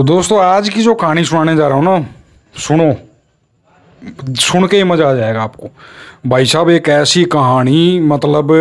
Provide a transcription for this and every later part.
तो दोस्तों आज की जो कहानी सुनाने जा रहा हूँ ना, सुनो, सुन के ही मज़ा आ जाएगा आपको। भाई साहब एक ऐसी कहानी, मतलब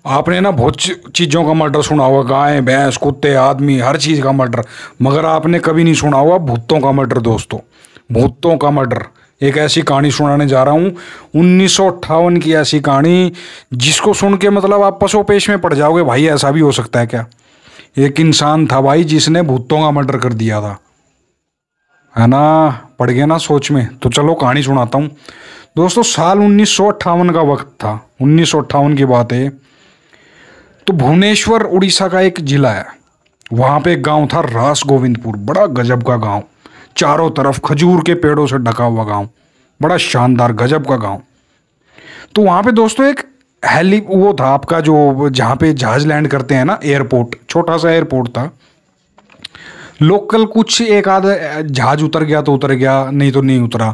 आपने ना बहुत चीज़ों का मर्डर सुना होगा, गाय भैंस कुत्ते आदमी हर चीज़ का मर्डर, मगर आपने कभी नहीं सुना होगा भूतों का मर्डर। दोस्तों भूतों का मर्डर, एक ऐसी कहानी सुनाने जा रहा हूँ 1958 की ऐसी कहानी जिसको सुन के मतलब आप पसोपेश में पड़ जाओगे, भाई ऐसा भी हो सकता है क्या। एक इंसान था भाई जिसने भूतों का मर्डर कर दिया था, है ना। पड़ गया ना सोच में। तो चलो कहानी सुनाता हूँ दोस्तों। साल 1958 का वक्त था, 1958 की बात है। तो भुवनेश्वर उड़ीसा का एक जिला है, वहाँ पे एक गांव था रास गोविंदपुर, बड़ा गजब का गांव, चारों तरफ खजूर के पेड़ों से ढका हुआ गांव, बड़ा शानदार गजब का गांव। तो वहाँ पे दोस्तों एक वो था आपका जो जहाँ पे जहाज लैंड करते हैं ना, एयरपोर्ट, छोटा सा एयरपोर्ट था। लोकल कुछ एक आधा जहाज उतर गया तो उतर गया, नहीं तो नहीं उतरा।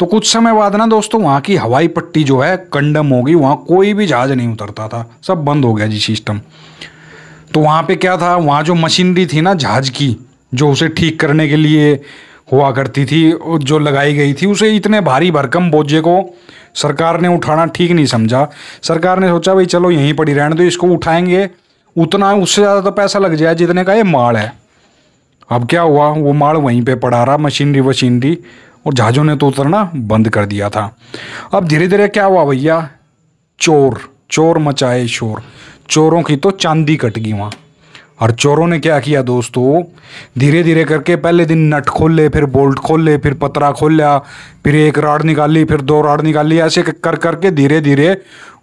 तो कुछ समय बाद ना दोस्तों वहाँ की हवाई पट्टी जो है कंडम हो गई, वहाँ कोई भी जहाज नहीं उतरता था, सब बंद हो गया जी सिस्टम। तो वहाँ पे क्या था, वहाँ जो मशीनरी थी ना जहाज की, जो उसे ठीक करने के लिए हुआ करती थी, जो लगाई गई थी, उसे इतने भारी भरकम बोझे को सरकार ने उठाना ठीक नहीं समझा। सरकार ने सोचा भाई चलो यहीं पड़ी रहने दो, इसको उठाएंगे उतना, उससे ज़्यादा तो पैसा लग जाए जितने का ये माल है। अब क्या हुआ, वो माल वहीं पे पड़ा रहा, मशीनरी, और जहाज़ों ने तो उतरना बंद कर दिया था। अब धीरे धीरे क्या हुआ भैया, चोर मचाए शोर, चोरों की तो चांदी कट गई वहाँ। और चोरों ने क्या किया दोस्तों, धीरे धीरे करके पहले दिन नट खोल ले, फिर बोल्ट खोल ले, फिर पतरा खोल लिया, फिर एक राड निकाली, फिर दो राड निकाली, ऐसे कर करके धीरे धीरे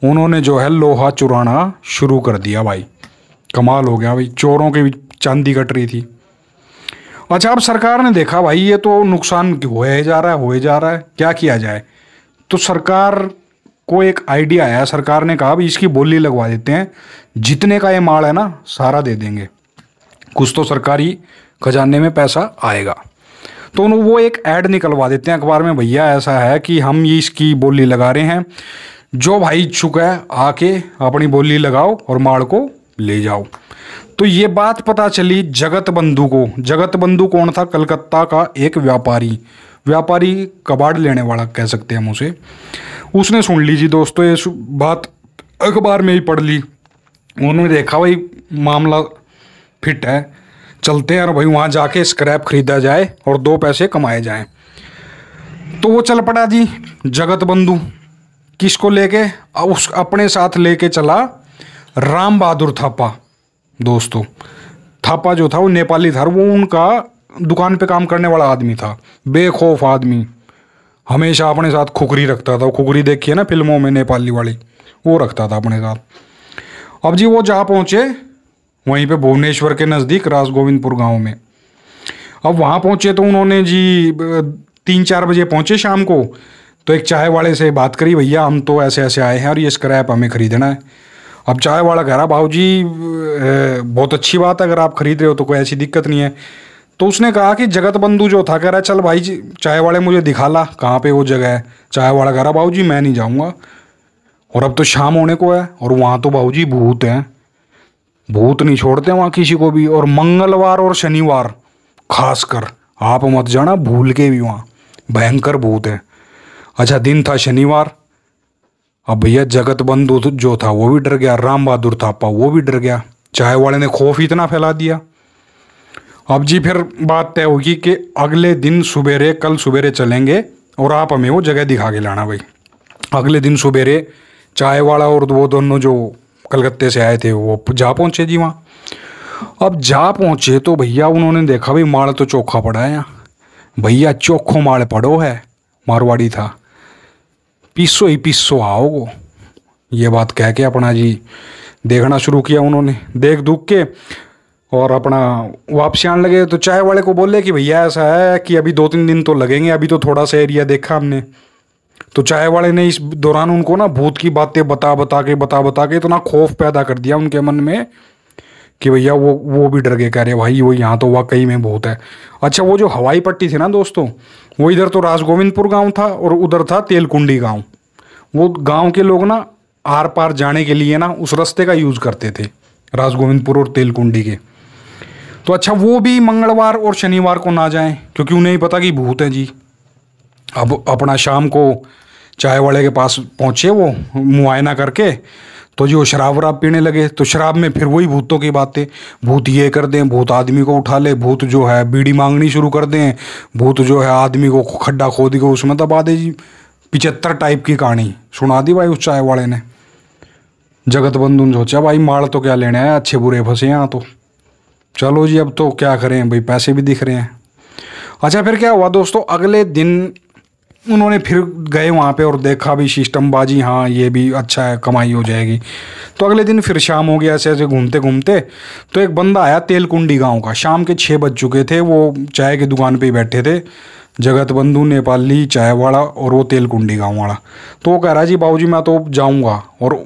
उन्होंने जो है लोहा चुराना शुरू कर दिया। भाई कमाल हो गया भाई, चोरों की भी चांदी कट रही थी। अच्छा, अब सरकार ने देखा भाई ये तो नुकसान होए जा रहा है, क्या किया जाए। तो सरकार को एक आइडिया आया, सरकार ने कहा भाई इसकी बोली लगवा देते हैं, जितने का ये माल है ना सारा दे देंगे, कुछ तो सरकारी खजाने में पैसा आएगा। तो वो एक ऐड निकलवा देते हैं अखबार में, भैया ऐसा है कि हम ये इसकी बोली लगा रहे हैं, जो भाई इच्छुक है आके अपनी बोली लगाओ और माल को ले जाओ। तो ये बात पता चली जगत बंधु को। जगत बंधु कौन था, कलकत्ता का एक व्यापारी कबाड़ लेने वाला कह सकते हैं हम उसे। उसने सुन ली जी दोस्तों ये बात, अखबार में ही पढ़ ली। उन्होंने देखा भाई मामला फिट है, चलते हैं और भाई वहाँ जाके स्क्रैप खरीदा जाए और दो पैसे कमाए जाएं। तो वो चल पड़ा जी जगत बंधु, किसको लेके, उस अपने साथ लेके चला राम बहादुर थापा। दोस्तों थापा जो था वो नेपाली था, वो उनका दुकान पे काम करने वाला आदमी था, बेखौफ आदमी, हमेशा अपने साथ खुखरी रखता था। वो खुखरी देखी है ना फिल्मों में नेपाली वाली, वो रखता था अपने साथ। अब जी वो जहाँ पहुँचे वहीं पे भुवनेश्वर के नज़दीक रास गोविंदपुर गांव में। अब वहाँ पहुँचे तो उन्होंने जी 3-4 बजे पहुँचे शाम को। तो एक चाय वाले से बात करी, भैया हम तो ऐसे ऐसे आए हैं और ये स्क्रैप हमें ख़रीदना है। अब चाय वाला कह रहा भाऊ जी बहुत अच्छी बात है, अगर आप खरीद रहे हो तो कोई ऐसी दिक्कत नहीं है। तो उसने कहा कि जगत बंधु जो था कह रहा चल भाई जी चाय वाले मुझे दिखा ला कहाँ पे वो जगह है। चाय वाला कह रहा भाऊ जी मैं नहीं जाऊँगा, और अब तो शाम होने को है और वहाँ तो भाऊ जी भूत हैं, भूत नहीं छोड़ते वहाँ किसी को भी, और मंगलवार और शनिवार खासकर आप मत जाना भूल के भी, वहाँ भयंकर भूत है। अच्छा दिन था शनिवार। अब भैया जगत बंधु जो था वो भी डर गया, राम बहादुर थापा वो भी डर गया, चाय वाले ने खौफ इतना फैला दिया। अब जी फिर बात तय होगी कि अगले दिन सुबेरे, कल सुबेरे चलेंगे और आप हमें वो जगह दिखा के लाना। भाई अगले दिन सुबेरे चाय वाला और वो दोनों जो कलकत्ते से आए थे वो जा पहुँचे जी वहाँ। अब जा पहुँचे तो भैया उन्होंने देखा भाई माल तो चोखा पड़ा है यहाँ, भैया चोखो माल पड़ो है, मारवाड़ी था, पीसो ही पीसो आओगो। ये बात कह के अपना जी देखना शुरू किया उन्होंने, देख दुख के और अपना वापसी आने लगे। तो चाय वाले को बोले कि भैया ऐसा है कि अभी 2-3 दिन तो लगेंगे, अभी तो थोड़ा सा एरिया देखा हमने। तो चाय वाले ने इस दौरान उनको ना भूत की बातें बता बता के इतना खौफ पैदा कर दिया उनके मन में कि भैया वो भी डर गए, कह रहे भाई वो यहाँ तो वाकई में भूत है। अच्छा वो जो हवाई पट्टी थी ना दोस्तों, वो इधर तो रास गोविंदपुर गाँव था और उधर था तेलकुंडी गाँव। वो गाँव के लोग ना आर पार जाने के लिए ना उस रास्ते का यूज़ करते थे, रास गोविंदपुर और तेलकुंडी के। तो अच्छा वो भी मंगलवार और शनिवार को ना जाएं, क्योंकि उन्हें ही पता कि भूत है जी। अब अपना शाम को चाय वाले के पास पहुँचे वो मुआयना करके, तो जो शराब वराब पीने लगे, तो शराब में फिर वही भूतों की बातें, भूत ये कर दें, भूत आदमी को उठा ले, भूत जो है बीड़ी मांगनी शुरू कर दें, भूत जो है आदमी को खड्डा खोद के उसमें दबा दे जी। 75 टाइप की कहानी सुना दी भाई उस चाय वाले ने। जगत बंधु ने सोचा भाई माल तो क्या लेने आया, अच्छे बुरे फंसे यहाँ तो, चलो जी अब तो क्या करें भाई, पैसे भी दिख रहे हैं। अच्छा फिर क्या हुआ दोस्तों, अगले दिन उन्होंने फिर गए वहाँ पे और देखा भी सिस्टम बाजी, हाँ ये भी अच्छा है, कमाई हो जाएगी। तो अगले दिन फिर शाम हो गया, ऐसे ऐसे घूमते घूमते तो एक बंदा आया तेलकुंडी गांव का। शाम के 6 बज चुके थे, वो चाय की दुकान पे ही बैठे थे, जगत बंधु नेपाली चाय वाला और वो तेलकुंडी गाँव वाला। तो वो कह रहा है जी बाबूजी मैं तो जाऊँगा और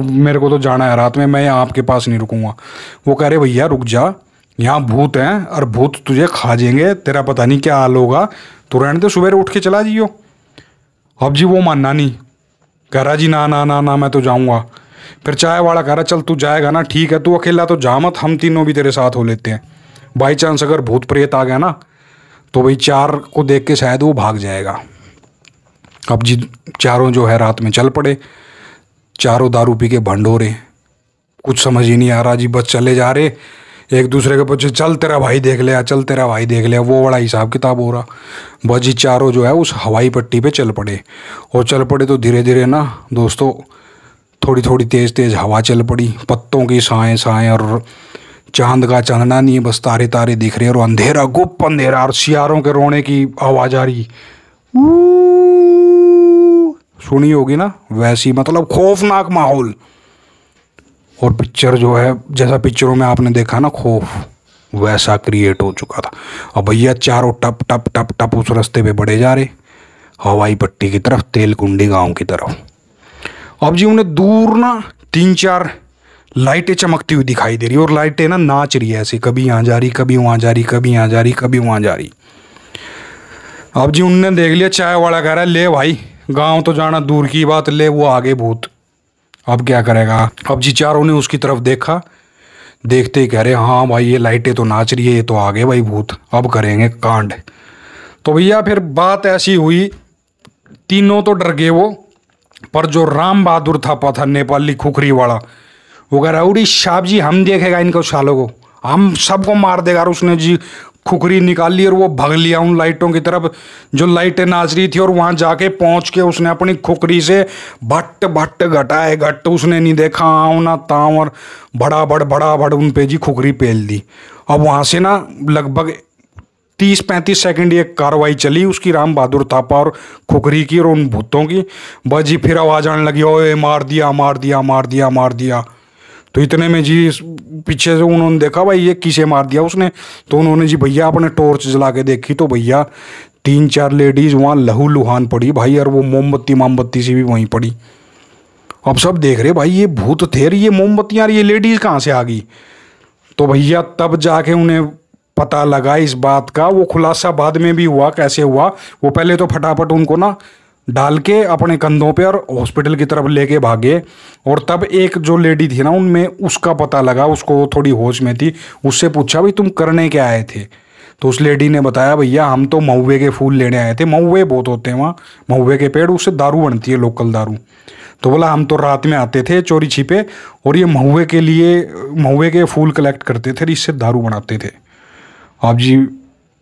मेरे को तो जाना है रात में, मैं यहाँ आपके पास नहीं रुकूंगा। वो कह रहे भैया रुक जा, यहाँ भूत हैं और भूत तुझे खा जाएंगे, तेरा पता नहीं क्या हाल होगा, तो रहने दे, सुबह उठ के चला जियो। अब जी वो मानना नहीं, कह रहा जी ना ना ना ना मैं तो जाऊँगा। फिर चाय वाला कह रहा चल तू जाएगा ना ठीक है, तू अकेला तो जा मत, हम तीनों भी तेरे साथ हो लेते हैं, बाई चांस अगर भूत प्रेत आ गया ना तो भाई 4 को देख के शायद वो भाग जाएगा। अब जी चारों जो है रात में चल पड़े, चारों दारू पी के भंड हो रहे, कुछ समझ ही नहीं आ रहा जी, बस चले जा रहे एक दूसरे के पीछे, चल तेरा भाई देख लिया, चल तेरा भाई देख लिया, वो बड़ा हिसाब किताब हो रहा। बस जी चारों जो है उस हवाई पट्टी पे चल पड़े, और चल पड़े तो धीरे धीरे ना दोस्तों थोड़ी थोड़ी तेज़ तेज़ हवा चल पड़ी, पत्तों की साएँ साएँ, और चांद का चांदना नहीं है, बस तारे तारे दिख रहे, और अंधेरा गुप्त अंधेरा, और सियारों के रोने की आवाज़ आ रही, सुनी होगी ना वैसी, मतलब खौफनाक माहौल। और पिक्चर जो है जैसा पिक्चरों में आपने देखा ना खौफ, वैसा क्रिएट हो चुका था। अब भैया चारों टप टप टप टप उस रास्ते पे बढ़े जा रहे हवाई पट्टी की तरफ, तेलकुंडी गांव की तरफ। अब जी उन्हें दूर ना 3-4 लाइटें चमकती हुई दिखाई दे रही, और लाइटें ना नाच रही है ऐसी, कभी यहाँ जा रही, कभी वहाँ जा रही, कभी यहाँ जा रही, कभी वहाँ जा रही। अब जी उनने देख लिया, चाय वाला कह रहा है ले भाई गांव तो जाना दूर की बात, ले वो आगे भूत, अब क्या करेगा। अब जी चारों ने उसकी तरफ देखा, देखते ही कह रहे हाँ भाई ये लाइटें तो नाच रही है, ये तो आगे भाई भूत, अब करेंगे कांड। तो भैया फिर बात ऐसी हुई, तीनों तो डर गए वो, पर जो राम बहादुर थापा था नेपाली खुखरी वाला, वो कह रहा उड़ी साहब जी हम देखेगा इनको सालों को, हम सबको मार देगा। और उसने जी खुखरी निकाली और वो भाग लिया उन लाइटों की तरफ जो लाइटें नाच रही थी, और वहां जाके पहुंच के उसने अपनी खुखरी से भट्ट भट्ट घटाए घट, उसने नहीं देखा आऊँ ना ताऊं, और बड़ा बड़ उन पे जी खुखरी पेल दी। अब वहां से ना लगभग 30-35 सेकंड ये कार्रवाई चली उसकी, राम बहादुर थापा और खुखरी की और उन भूतों की। बस जी फिर आवाज आने लगी, ओए मार दिया मार दिया मार दिया मार दिया। तो इतने में जी पीछे से उन्होंने देखा भाई ये किसे मार दिया उसने, तो उन्होंने जी भैया अपने टॉर्च जला के देखी, तो भैया 3-4 लेडीज वहाँ लहू लुहान पड़ी भाई, और वो मोमबत्ती सी भी वहीं पड़ी। अब सब देख रहे भाई ये भूत थे, ये मोमबत्तियाँ, ये लेडीज कहाँ से आ गई। तो भैया तब जाके उन्हें पता लगा इस बात का, वो खुलासा बाद में भी हुआ, कैसे हुआ वो पहले तो फटाफट उनको ना डाल के अपने कंधों पे और हॉस्पिटल की तरफ लेके भागे। और तब एक जो लेडी थी ना उनमें, उसका पता लगा, उसको थोड़ी होश में थी, उससे पूछा भाई तुम करने क्या आए थे। तो उस लेडी ने बताया भैया हम तो महुए के फूल लेने आए थे, महुए बहुत होते हैं वहाँ, महुए के पेड़, उससे दारू बनती है लोकल दारू। तो बोला हम तो रात में आते थे चोरी छिपे, और ये महुए के लिए महुए के फूल कलेक्ट करते थे, इससे दारू बनाते थे। अब जी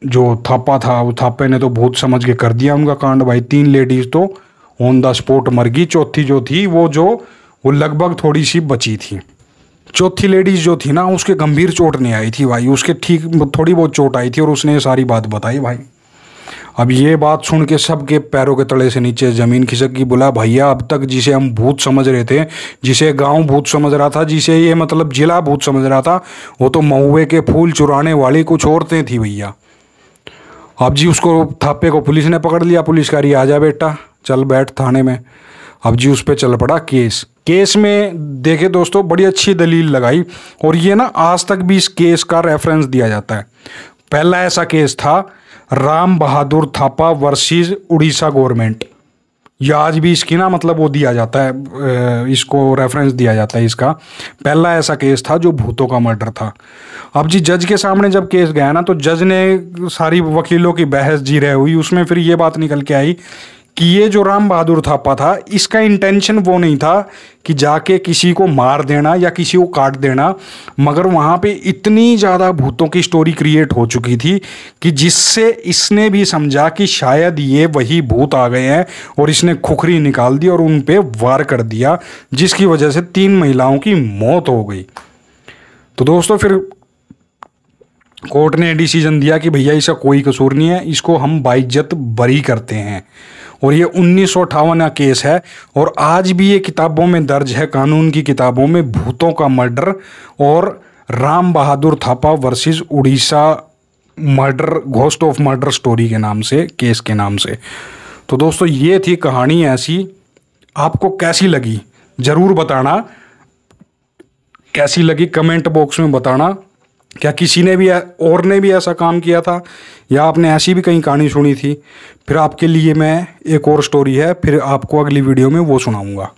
जो थापा था, वो थापे ने तो बहुत समझ के कर दिया उनका कांड भाई। 3 लेडीज तो ऑन द स्पॉट मर गई, चौथी जो थी वो लगभग थोड़ी सी बची थी। चौथी लेडीज जो थी ना उसके गंभीर चोट नहीं आई थी भाई, उसके ठीक थोड़ी बहुत चोट आई थी, और उसने ये सारी बात बताई भाई। अब ये बात सुन के सबके पैरों के तले से नीचे ज़मीन खिसक गई। बोला भैया अब तक जिसे हम भूत समझ रहे थे, जिसे गांव भूत समझ रहा था, जिसे ये मतलब जिला भूत समझ रहा था, वो तो महुए के फूल चुराने वाली कुछ औरतें थी भैया। अब जी उसको थापे को पुलिस ने पकड़ लिया, पुलिसकारी आ जा बेटा चल बैठ थाने में। अब जी उस पर चल पड़ा केस में देखे दोस्तों बड़ी अच्छी दलील लगाई, और ये ना आज तक भी इस केस का रेफरेंस दिया जाता है। पहला ऐसा केस था राम बहादुर थापा वर्सेस उड़ीसा गवर्नमेंट, या आज भी इसकी ना मतलब वो दिया जाता है, इसको रेफरेंस दिया जाता है। इसका पहला ऐसा केस था जो भूतों का मर्डर था। अब जी जज के सामने जब केस गया ना, तो जज ने सारी वकीलों की बहस जी रही हुई, उसमें फिर ये बात निकल के आई कि ये जो राम बहादुर थापा था, इसका इंटेंशन वो नहीं था कि जाके किसी को मार देना या किसी को काट देना, मगर वहाँ पे इतनी ज़्यादा भूतों की स्टोरी क्रिएट हो चुकी थी कि जिससे इसने भी समझा कि शायद ये वही भूत आ गए हैं, और इसने खुखरी निकाल दी और उन पे वार कर दिया, जिसकी वजह से 3 महिलाओं की मौत हो गई। तो दोस्तों फिर कोर्ट ने डिसीजन दिया कि भैया इसका कोई कसूर नहीं है, इसको हम बाइज्जत बरी करते हैं। और ये 1958 केस है, और आज भी ये किताबों में दर्ज है, कानून की किताबों में, भूतों का मर्डर और Ram Bahadur Thapa versus Orissa murder, ghost of murder story के नाम से, केस के नाम से। तो दोस्तों ये थी कहानी ऐसी। आपको कैसी लगी ज़रूर बताना, कैसी लगी कमेंट बॉक्स में बताना। क्या किसी ने भी और ने भी ऐसा काम किया था, या आपने ऐसी भी कहीं कहानी सुनी थी? फिर आपके लिए मैं एक और स्टोरी है, फिर आपको अगली वीडियो में वो सुनाऊंगा।